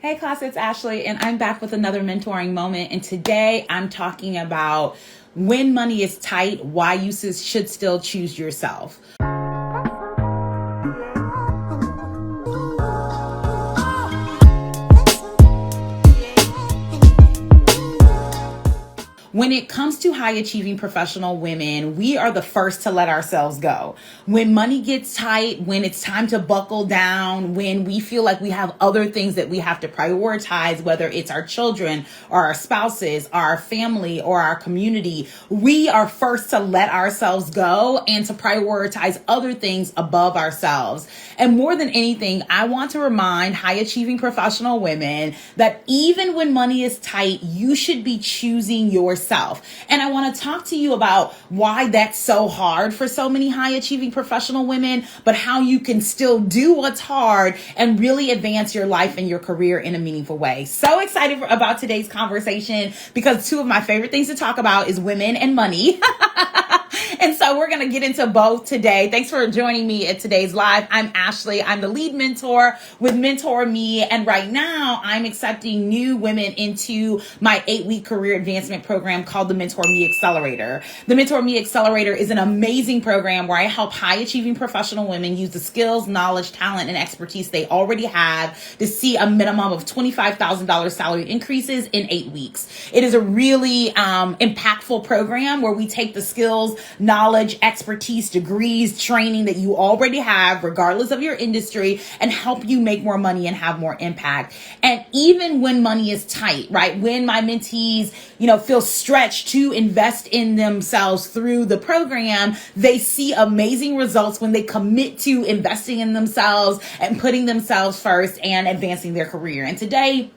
Hey class, it's Ashley, and I'm back with another mentoring moment. And today I'm talking about when money is tight, why you should still choose yourself. When it comes to high achieving professional women, we are the first to let ourselves go. When money gets tight, when it's time to buckle down, when we feel like we have other things that we have to prioritize, whether it's our children or our spouses, our family or our community, we are first to let ourselves go and to prioritize other things above ourselves. And more than anything, I want to remind high achieving professional women that even when money is tight, you should be choosing yourself. And I want to talk to you about why that's so hard for so many high achieving professional women, but how you can still do what's hard and really advance your life and your career in a meaningful way. So excited about today's conversation because two of my favorite things to talk about is women and money. And so we're going to get into both today. Thanks for joining me at today's live. I'm Ashley. I'm the lead mentor with Mentor Me. And right now I'm accepting new women into my 8-week career advancement program called the Mentor Me Accelerator. The Mentor Me Accelerator is an amazing program where I help high achieving professional women use the skills, knowledge, talent, and expertise they already have to see a minimum of $25,000 salary increases in 8 weeks. It is a really impactful program where we take the skills, knowledge, expertise, degrees, training that you already have, regardless of your industry, and help you make more money and have more impact. And even when money is tight, right? When my mentees, feel stretched to invest in themselves through the program, they see amazing results when they commit to investing in themselves and putting themselves first and advancing their career. And today,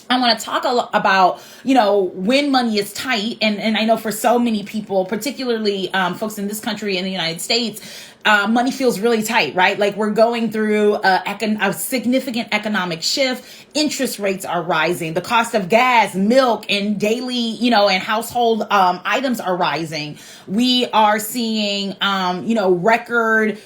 I want to talk about, when money is tight. And I know for so many people, particularly folks in this country, in the United States, money feels really tight, right? Like we're going through a significant economic shift. Interest rates are rising. The cost of gas, milk, and daily, and household items are rising. We are seeing, record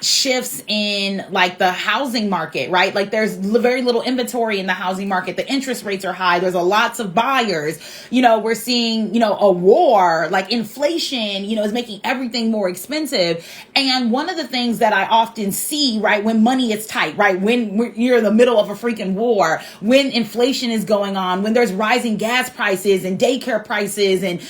shifts in like the housing market, right? Like there's very little inventory in the housing market. The interest rates are high. There's lots of buyers. We're seeing, a war, like inflation, is making everything more expensive. And one of the things that I often see, right, when money is tight, right, when you're in the middle of a freaking war, when inflation is going on, when there's rising gas prices and daycare prices and,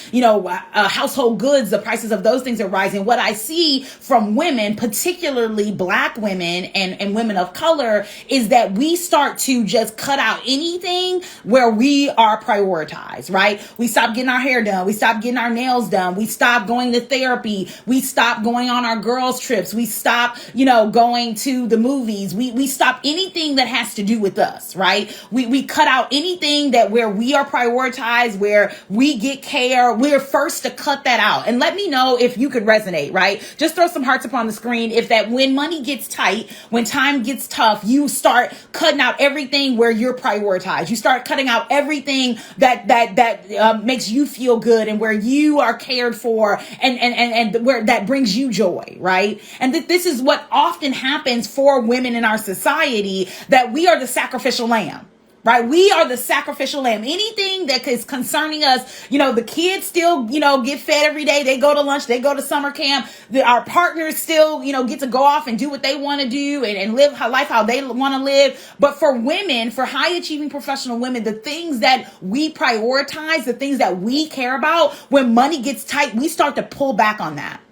household goods, the prices of those things are rising. What I see from women, particularly Black women and women of color, is that we start to just cut out anything where we are prioritized, right? We stop getting our hair done. We stop getting our nails done. We stop going to therapy. We stop going on our girls' trips. We stop, going to the movies. We stop anything that has to do with us, right? We cut out anything that where we are prioritized, where we get care. We're first to cut that out. And let me know if you could resonate, right? Just throw some hearts up on the screen if that when money gets tight, when time gets tough, you start cutting out everything where you're prioritized. You start cutting out everything that makes you feel good and where you are cared for and where that brings you joy, right? And this is what often happens for women in our society, that we are the sacrificial lamb. Right? We are the sacrificial lamb. Anything that is concerning us, the kids still, get fed every day. They go to lunch, they go to summer camp. Our partners still, get to go off and do what they want to do and live life how they want to live. But for women, for high achieving professional women, the things that we prioritize, the things that we care about, when money gets tight, we start to pull back on that.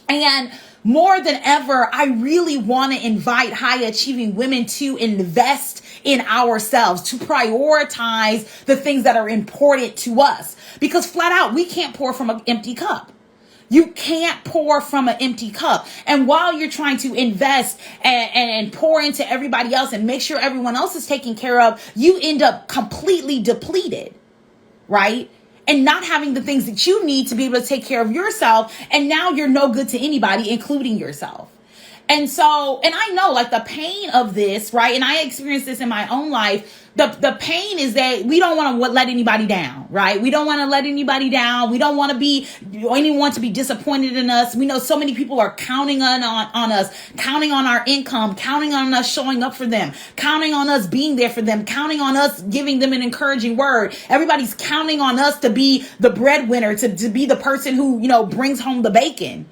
And more than ever, I really want to invite high achieving women to invest in ourselves, to prioritize the things that are important to us, because flat out, we can't pour from an empty cup. You can't pour from an empty cup. And while you're trying to invest and pour into everybody else and make sure everyone else is taken care of, you end up completely depleted, right? And not having the things that you need to be able to take care of yourself. And now you're no good to anybody, including yourself. And so, and I know like the pain of this, right? And I experienced this in my own life. The pain is that we don't want to let anybody down, right? We don't want to let anybody down. We don't want to be anyone to be disappointed in us. We know so many people are counting on us, counting on our income, counting on us showing up for them, counting on us being there for them, counting on us giving them an encouraging word. Everybody's counting on us to be the breadwinner, to be the person who, brings home the bacon.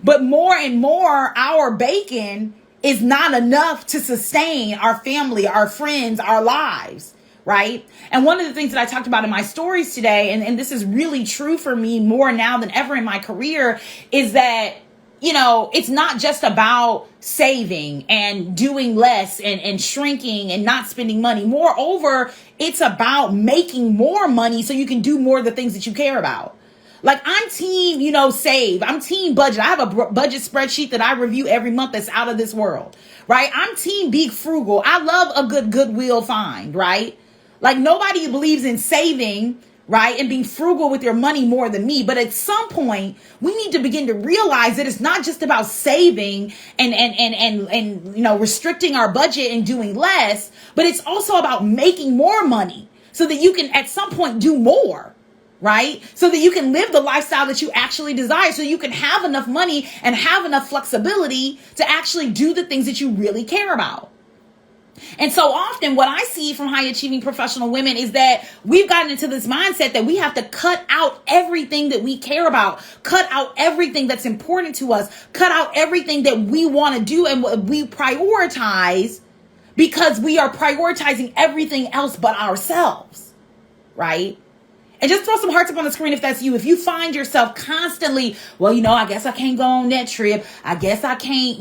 But more and more, our bacon is not enough to sustain our family, our friends, our lives, right? And one of the things that I talked about in my stories today, and this is really true for me more now than ever in my career, is that, it's not just about saving and doing less and shrinking and not spending money. Moreover, it's about making more money so you can do more of the things that you care about. Like I'm team, save. I'm team budget. I have a budget spreadsheet that I review every month that's out of this world, right? I'm team be frugal. I love a good Goodwill find, right? Like nobody believes in saving, right? And being frugal with your money more than me. But at some point, we need to begin to realize that it's not just about saving and restricting our budget and doing less, but it's also about making more money so that you can at some point do more. Right? So that you can live the lifestyle that you actually desire, so you can have enough money and have enough flexibility to actually do the things that you really care about. And so often what I see from high achieving professional women is that we've gotten into this mindset that we have to cut out everything that we care about, cut out everything that's important to us, cut out everything that we want to do and what we prioritize because we are prioritizing everything else but ourselves, right? And just throw some hearts up on the screen if that's you. If you find yourself constantly, I guess I can't go on that trip. I guess I can't,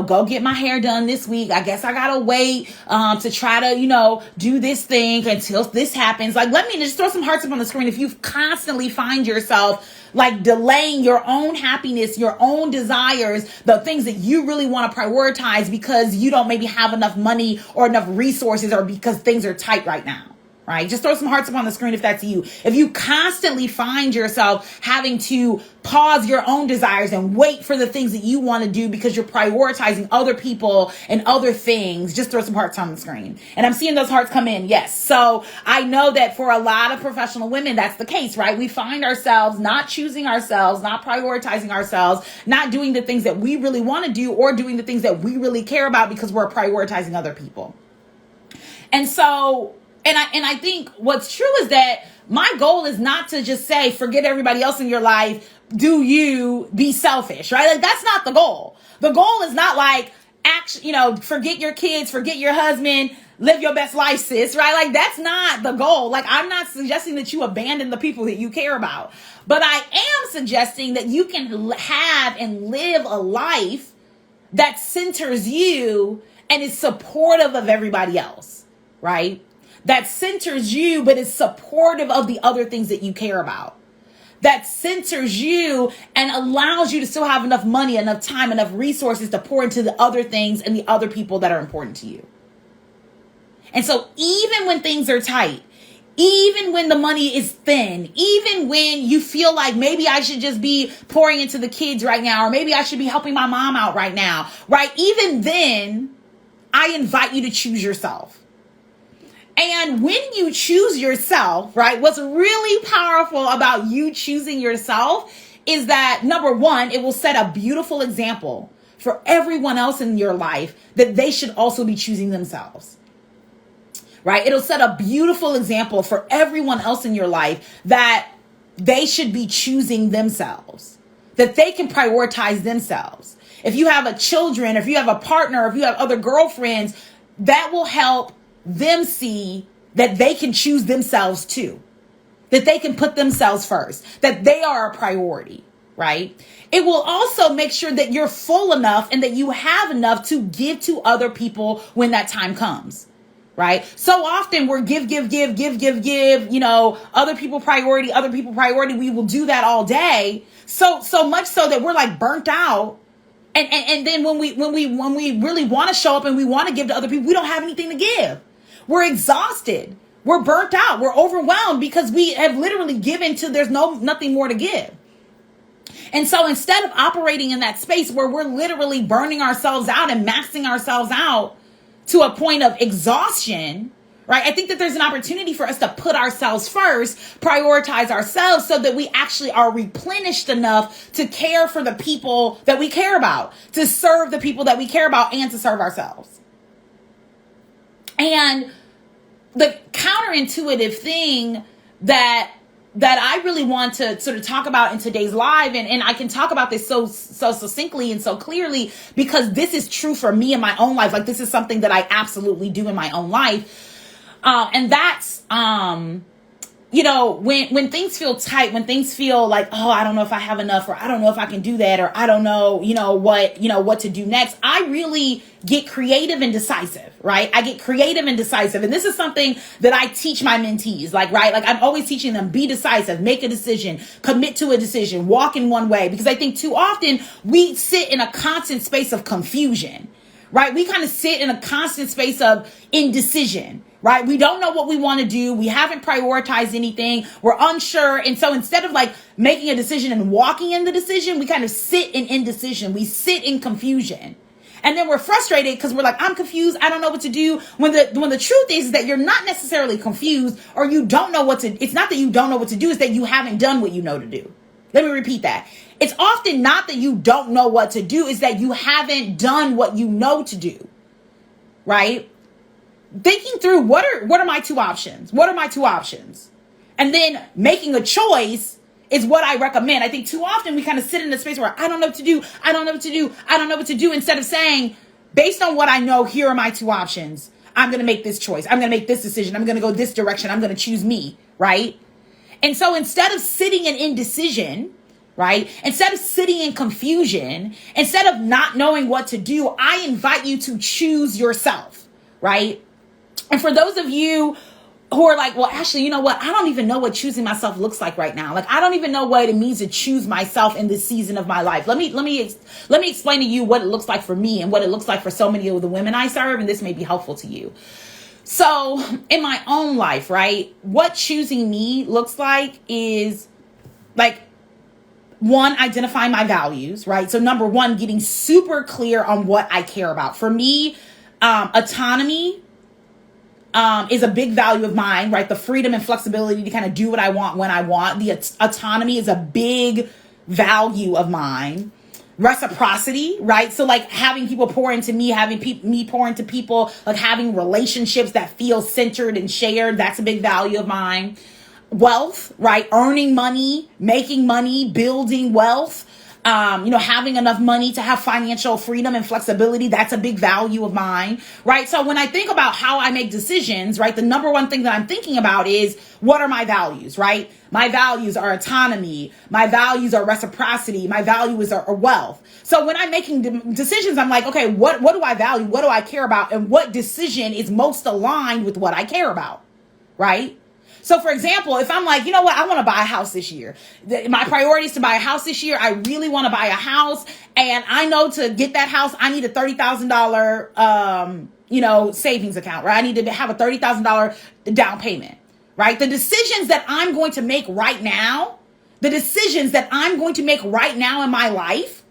go get my hair done this week. I guess I gotta wait to try to, do this thing until this happens. Like, let me just throw some hearts up on the screen. If you constantly find yourself like delaying your own happiness, your own desires, the things that you really want to prioritize because you don't maybe have enough money or enough resources or because things are tight right now. Right? Just throw some hearts up on the screen if that's you. If you constantly find yourself having to pause your own desires and wait for the things that you want to do because you're prioritizing other people and other things, just throw some hearts on the screen. And I'm seeing those hearts come in. Yes. So I know that for a lot of professional women, that's the case, right? We find ourselves not choosing ourselves, not prioritizing ourselves, not doing the things that we really want to do or doing the things that we really care about because we're prioritizing other people. And so And I think what's true is that my goal is not to just say, forget everybody else in your life. Do you be selfish, right? Like that's not the goal. The goal is not like, forget your kids, forget your husband, live your best life, sis, right? Like that's not the goal. Like I'm not suggesting that you abandon the people that you care about, but I am suggesting that you can have and live a life that centers you and is supportive of everybody else, right? That centers you, but is supportive of the other things that you care about. That centers you and allows you to still have enough money, enough time, enough resources to pour into the other things and the other people that are important to you. And so even when things are tight, even when the money is thin, even when you feel like maybe I should just be pouring into the kids right now, or maybe I should be helping my mom out right now, right? Even then, I invite you to choose yourself. And when you choose yourself, right, what's really powerful about you choosing yourself is that, number one, it will set a beautiful example for everyone else in your life that they should also be choosing themselves, right? It'll set a beautiful example for everyone else in your life that they should be choosing themselves, that they can prioritize themselves. If you have children, if you have a partner, if you have other girlfriends, that will help them see that they can choose themselves too, that they can put themselves first, that they are a priority, right? It will also make sure that you're full enough and that you have enough to give to other people when that time comes, right? So often we're give, other people priority. We will do that all day. So much so that we're like burnt out. And then when we really want to show up and we want to give to other people, we don't have anything to give. We're exhausted. We're burnt out. We're overwhelmed because we have literally given to there's nothing more to give. And so instead of operating in that space where we're literally burning ourselves out and maxing ourselves out to a point of exhaustion, right? I think that there's an opportunity for us to put ourselves first, prioritize ourselves so that we actually are replenished enough to care for the people that we care about, to serve the people that we care about, and to serve ourselves. And the counterintuitive thing that I really want to sort of talk about in today's live, and I can talk about this so succinctly and so clearly because this is true for me in my own life. Like, this is something that I absolutely do in my own life. And that's, when things feel tight, when things feel like, oh, I don't know if I have enough, or I don't know if I can do that, or I don't know, what to do next. I really get creative and decisive, right? I get creative and decisive. And this is something that I teach my mentees, right? Like, I'm always teaching them, be decisive, make a decision, commit to a decision, walk in one way. Because I think too often we sit in a constant space of confusion, right? We kind of sit in a constant space of indecision. Right? We don't know what we want to do. We haven't prioritized anything. We're unsure. And so instead of making a decision and walking in the decision, we kind of sit in indecision. We sit in confusion. And then we're frustrated because we're like, I'm confused. I don't know what to do. When the truth is that you're not necessarily confused, or you don't know what to, it's not that you don't know what to do. It's that you haven't done what you know to do. Let me repeat that. It's often not that you don't know what to do. It's that you haven't done what you know to do. Right? Thinking through what are my two options? What are my two options? And then making a choice is what I recommend. I think too often we kind of sit in a space where I don't know what to do. I don't know what to do. I don't know what to do. Instead of saying, based on what I know, here are my two options. I'm going to make this choice. I'm going to make this decision. I'm going to go this direction. I'm going to choose me. Right. And so instead of sitting in indecision, right? Instead of sitting in confusion, instead of not knowing what to do, I invite you to choose yourself. Right. And for those of you who are like, well, Ashley, you know what? I don't even know what choosing myself looks like right now. Like, I don't even know what it means to choose myself in this season of my life. Let me explain to you what it looks like for me and what it looks like for so many of the women I serve. And this may be helpful to you. So in my own life, right? What choosing me looks like is one, identifying my values, right? So number one, getting super clear on what I care about. For me, autonomy is a big value of mine, right? The freedom and flexibility to kind of do what I want when I want. The autonomy is a big value of mine. Reciprocity, right? So having people pour into me, having me pour into people, having relationships that feel centered and shared. That's a big value of mine. Wealth, right? Earning money, making money, building wealth. Having enough money to have financial freedom and flexibility, that's a big value of mine, right? So when I think about how I make decisions, right, the number one thing that I'm thinking about is, what are my values, right? My values are autonomy. My values are reciprocity. My values are wealth. So when I'm making decisions, I'm like, okay, what do I value? What do I care about? And what decision is most aligned with what I care about, right? So for example, if I'm like, you know what, I want to buy a house this year. My priority is to buy a house this year. I really want to buy a house. And I know to get that house, I need a $30,000, savings account, right? I need to have a $30,000 down payment, right? The decisions that I'm going to make right now, in my life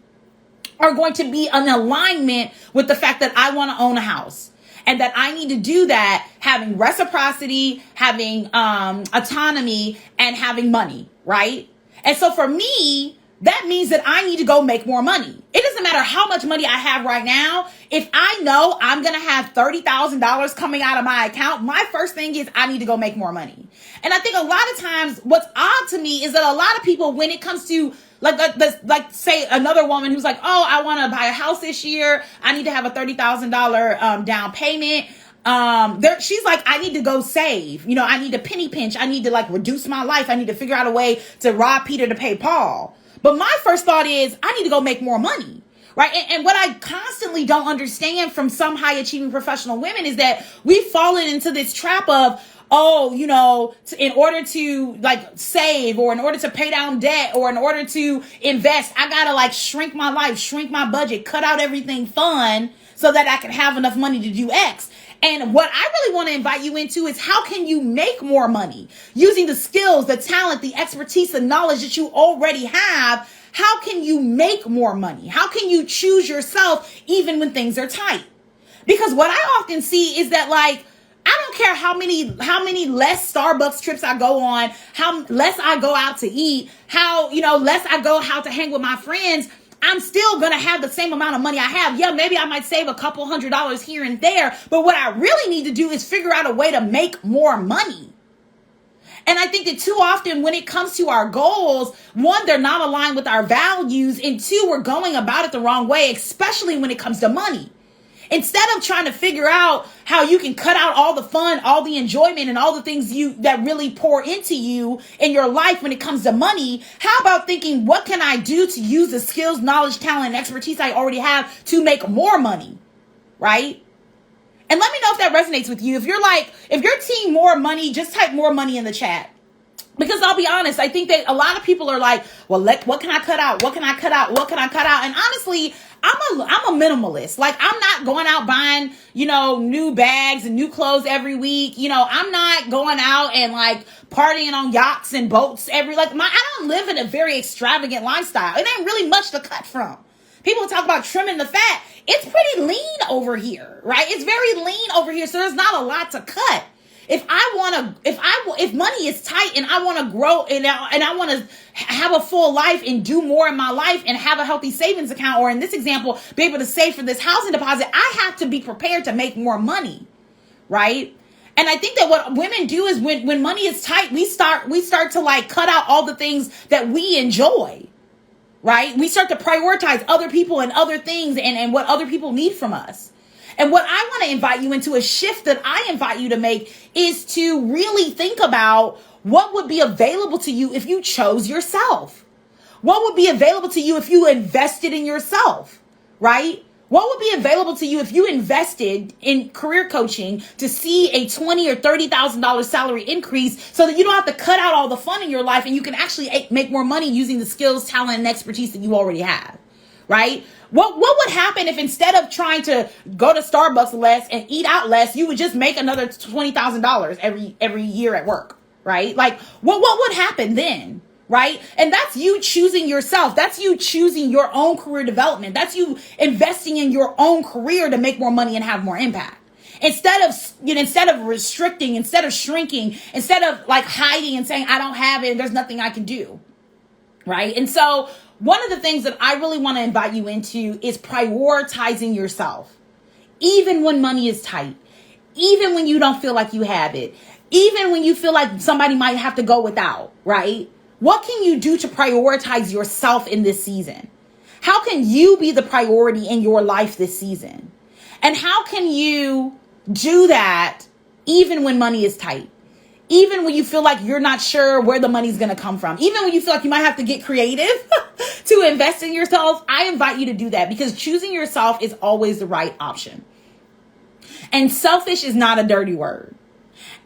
are going to be in alignment with the fact that I want to own a house. And that I need to do that having reciprocity, having autonomy, and having money, right? And so for me, that means that I need to go make more money. It doesn't matter how much money I have right now. If I know I'm going to have $30,000 coming out of my account, my first thing is I need to go make more money. And I think a lot of times what's odd to me is that a lot of people, when it comes to say another woman who's like, oh, I want to buy a house this year. I need to have a $30,000 down payment. She's like, I need to go save. I need to penny pinch. I need to reduce my life. I need to figure out a way to rob Peter to pay Paul. But my first thought is, I need to go make more money. Right. And what I constantly don't understand from some high achieving professional women is that we've fallen into this trap of, in order to save, or in order to pay down debt, or in order to invest, I gotta shrink my life, shrink my budget, cut out everything fun so that I can have enough money to do X. And what I really want to invite you into is, how can you make more money using the skills, the talent, the expertise, the knowledge that you already have? How can you make more money? How can you choose yourself even when things are tight? Because what I often see is that, like, I don't care how many less Starbucks trips I go on, how less I go out to eat, how, less I go out to hang with my friends, I'm still going to have the same amount of money I have. Yeah, maybe I might save a couple $100s here and there, but what I really need to do is figure out a way to make more money. And I think that too often when it comes to our goals, one, they're not aligned with our values, and two, we're going about it the wrong way, especially when it comes to money. Instead of trying to figure out how you can cut out all the fun, all the enjoyment, and all the things that really pour into you in your life when it comes to money, how about thinking, what can I do to use the skills, knowledge, talent, and expertise I already have to make more money, right? And let me know if that resonates with you. If you're team more money, just type more money in the chat. Because I'll be honest, I think that a lot of people are like, well, what can I cut out? What can I cut out? What can I cut out? And honestly, I'm a minimalist. Like, I'm not going out buying, new bags and new clothes every week. I'm not going out and like partying on yachts and boats I don't live in a very extravagant lifestyle. It ain't really much to cut from. People talk about trimming the fat. It's pretty lean over here, right? It's very lean over here. So there's not a lot to cut. If money is tight and I want to grow and I want to have a full life and do more in my life and have a healthy savings account, or in this example, be able to save for this housing deposit, I have to be prepared to make more money, right? And I think that what women do is when money is tight, we start to like cut out all the things that we enjoy, right? We start to prioritize other people and other things and what other people need from us. And what I want to invite you into, a shift that I invite you to make, is to really think about what would be available to you if you chose yourself. What would be available to you if you invested in yourself, right? What would be available to you if you invested in career coaching to see a $20,000 or $30,000 salary increase so that you don't have to cut out all the fun in your life and you can actually make more money using the skills, talent, and expertise that you already have, right? What would happen if instead of trying to go to Starbucks less and eat out less, you would just make another $20,000 every year at work, right? Like, what would happen then, right? And that's you choosing yourself. That's you choosing your own career development. That's you investing in your own career to make more money and have more impact. Instead of restricting, instead of shrinking, instead of like hiding and saying, I don't have it and there's nothing I can do, right? And so one of the things that I really want to invite you into is prioritizing yourself. Even when money is tight, even when you don't feel like you have it, even when you feel like somebody might have to go without, right? What can you do to prioritize yourself in this season? How can you be the priority in your life this season? And how can you do that even when money is tight? Even when you feel like you're not sure where the money's going to come from, even when you feel like you might have to get creative to invest in yourself, I invite you to do that, because choosing yourself is always the right option. And selfish is not a dirty word.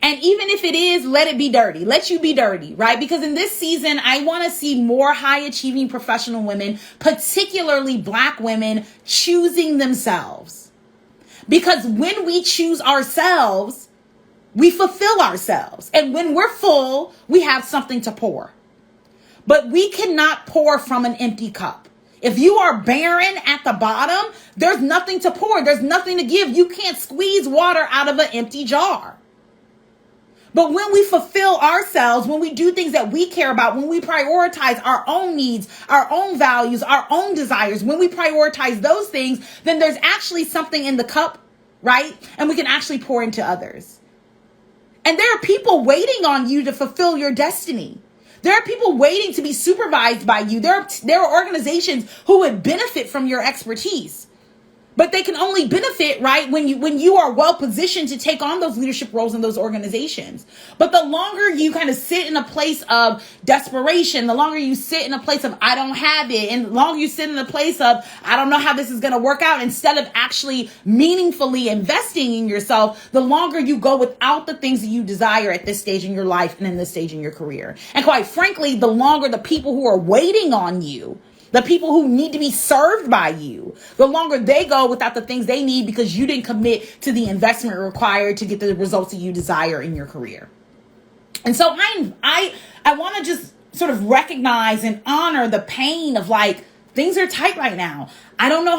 And even if it is, let it be dirty. Let you be dirty, right? Because in this season, I want to see more high achieving professional women, particularly Black women, choosing themselves. Because when we choose ourselves, we fulfill ourselves. And when we're full, we have something to pour. But we cannot pour from an empty cup. If you are barren at the bottom, there's nothing to pour. There's nothing to give. You can't squeeze water out of an empty jar. But when we fulfill ourselves, when we do things that we care about, when we prioritize our own needs, our own values, our own desires, when we prioritize those things, then there's actually something in the cup, right? And we can actually pour into others. And there are people waiting on you to fulfill your destiny. There are people waiting to be supervised by you. There are organizations who would benefit from your expertise. But they can only benefit, right, when you are well positioned to take on those leadership roles in those organizations. But the longer you kind of sit in a place of desperation, the longer you sit in a place of I don't have it, and the longer you sit in a place of I don't know how this is going to work out, instead of actually meaningfully investing in yourself, the longer you go without the things that you desire at this stage in your life and in this stage in your career. And quite frankly, the longer the people who are waiting on you, the people who need to be served by you, the longer they go without the things they need because you didn't commit to the investment required to get the results that you desire in your career. And so I want to just sort of recognize and honor the pain of like, things are tight right now. I don't know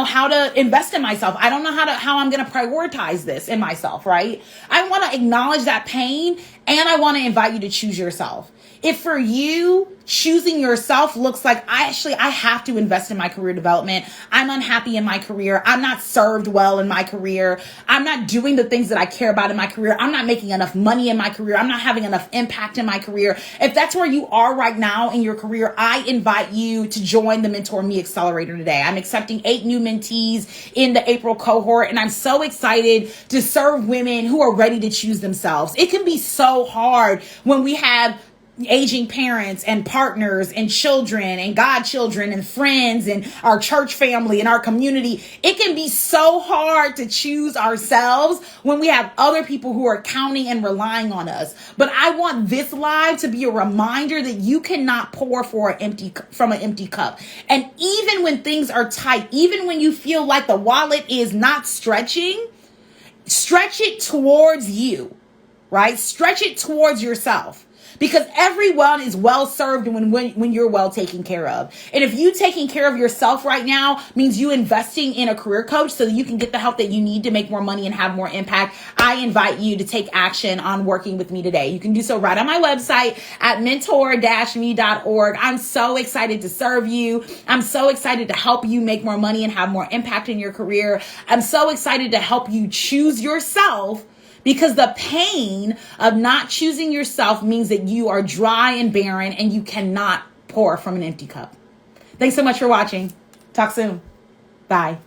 how to invest in myself. I don't know how I'm going to prioritize this in myself, right? I want to acknowledge that pain, and I want to invite you to choose yourself. If for you, choosing yourself looks like I have to invest in my career development. I'm unhappy in my career. I'm not served well in my career. I'm not doing the things that I care about in my career. I'm not making enough money in my career. I'm not having enough impact in my career. If that's where you are right now in your career, I invite you to join the Mentor Me Accelerator today. I'm accepting 8 new mentees in the April cohort, and I'm so excited to serve women who are ready to choose themselves. It can be so hard when we have aging parents and partners and children and godchildren and friends and our church family and our community. It can be so hard to choose ourselves when we have other people who are counting and relying on us. But I want this live to be a reminder that you cannot pour from an empty cup. And even when things are tight, even when you feel like the wallet is not stretching, stretch it towards you, right? Stretch it towards yourself. Because everyone is well served when you're well taken care of. And if you taking care of yourself right now means you investing in a career coach so that you can get the help that you need to make more money and have more impact, I invite you to take action on working with me today. You can do so right on my website at mentor-me.org. I'm so excited to serve you. I'm so excited to help you make more money and have more impact in your career. I'm so excited to help you choose yourself, because the pain of not choosing yourself means that you are dry and barren and you cannot pour from an empty cup. Thanks so much for watching. Talk soon. Bye.